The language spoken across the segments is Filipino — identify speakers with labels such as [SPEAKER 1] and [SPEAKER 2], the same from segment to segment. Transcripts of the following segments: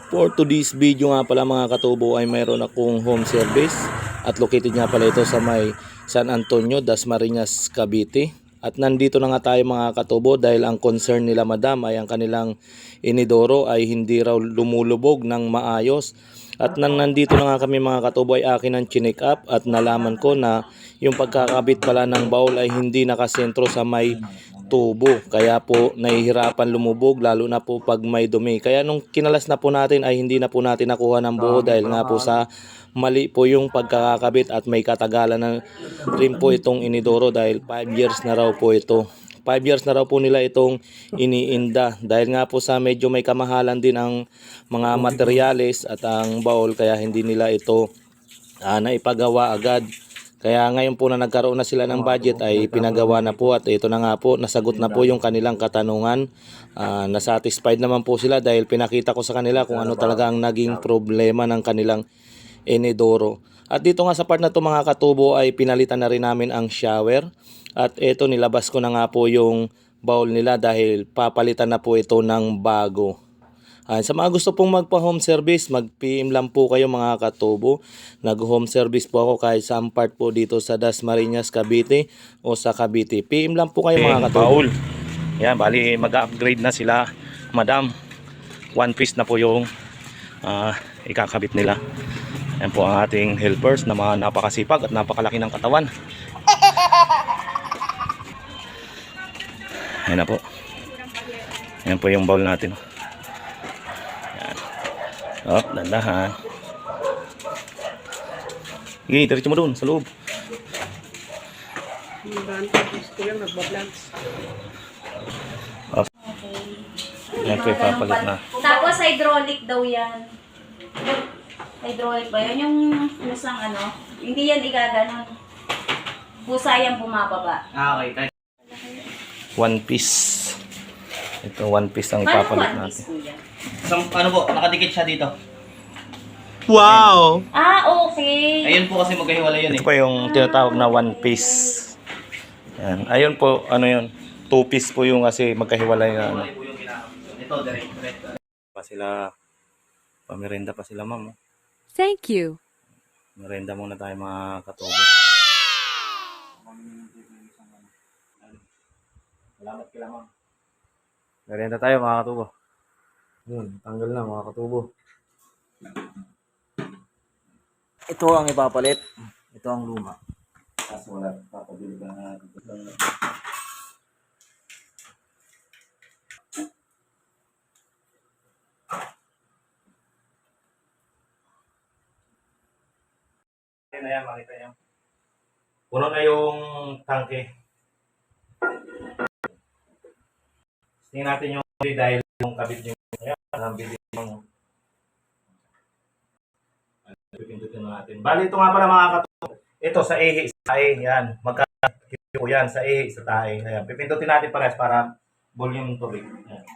[SPEAKER 1] For today's video nga pala mga katubo ay mayroon akong home service at located nga pala ito sa may San Antonio, Dasmariñas, Cavite. At nandito na nga tayo mga katubo dahil ang concern nila madam ay ang kanilang inidoro ay hindi raw lumulubog ng maayos. At nang nandito na nga kami mga katubo ay akin ang chinek up at nalaman ko na yung pagkakabit pala ng baul ay hindi nakasentro sa may tubo. Kaya po nahihirapan lumubog lalo na po pag may dumi. Kaya nung kinalas na po natin ay hindi na po natin nakuha ng buo dahil nga po sa mali po yung pagkakabit at may katagalan na rin po itong inidoro dahil 5 years na raw po ito. 5 years na raw po nila itong iniinda dahil nga po sa medyo may kamahalan din ang mga materyales at ang baul kaya hindi nila ito naipagawa agad. Kaya ngayon po na nagkaroon na sila ng budget ay pinagawa na po at ito na nga po nasagot na po yung kanilang katanungan. Nasatisfied naman po sila dahil pinakita ko sa kanila kung ano talaga ang naging problema ng kanilang inidoro. At dito nga sa part na to mga katubo ay pinalitan na rin namin ang shower. At ito nilabas ko na nga po yung bowl nila dahil papalitan na po ito ng bago. Sa mga gusto pong magpa-home service, mag-PM lang po kayo mga katubo. Nag-home service po ako kahit saan part po dito sa Dasmariñas, Cavite o sa Cavite. PM lang po kayo mga katubo. Baul. Yan, bali mag-upgrade na sila, madam. One piece na po yung ikakabit nila. Yan po ang ating helpers na mga napakasipag at napakalaki ng katawan. Ayan na po. Ayan po yung bowl natin. Ayan. Oh, dandahan. Sige, diretso mo dun sa loob. Oh. Ayan po ipapalit na.
[SPEAKER 2] Tapos hydraulic daw yan. Hydraulic ba yun? Yung pusang ano? Hindi yan igaganon. Pusa yan bumababa.
[SPEAKER 3] Okay.
[SPEAKER 1] One piece. Ito one piece ang ipapalit natin.
[SPEAKER 3] So, ano po, nakadikit siya dito.
[SPEAKER 1] Wow!
[SPEAKER 2] Okay.
[SPEAKER 3] Ayun po kasi magkahiwalay yun
[SPEAKER 1] Ito pa yung tinatawag na one piece. Yan. Ayun po, ano yun? Two piece po yung kasi magkahiwalay na ano.
[SPEAKER 3] Ito, direct.
[SPEAKER 1] Pa sila, pamerenda pa sila ma'am.
[SPEAKER 4] Thank you.
[SPEAKER 1] Merenda muna tayo mga katubo. Salamat kila ma'am. Merenda tayo mga katubo. Yun, tanggal na mga katubo. Ito ang ipapalit. Ito ang luma. Kaso wala papabili ka na. Na yan, makita yan. Puno na yung tangke. Tingnan natin yung dahil yung kabit yung ang bilis yung pipindutin natin. Bali ito nga pala mga katubo. Ito sa ihi, sa tae. Yan. Magkakito yan sa ihi, sa tae. Ayan. Pipindutin natin pares para volume tubig. Ayan.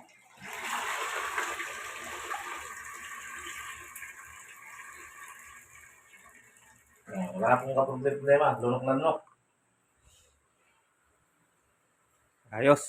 [SPEAKER 1] Wala akong kaproblema. Lunok na lunok. Ayos.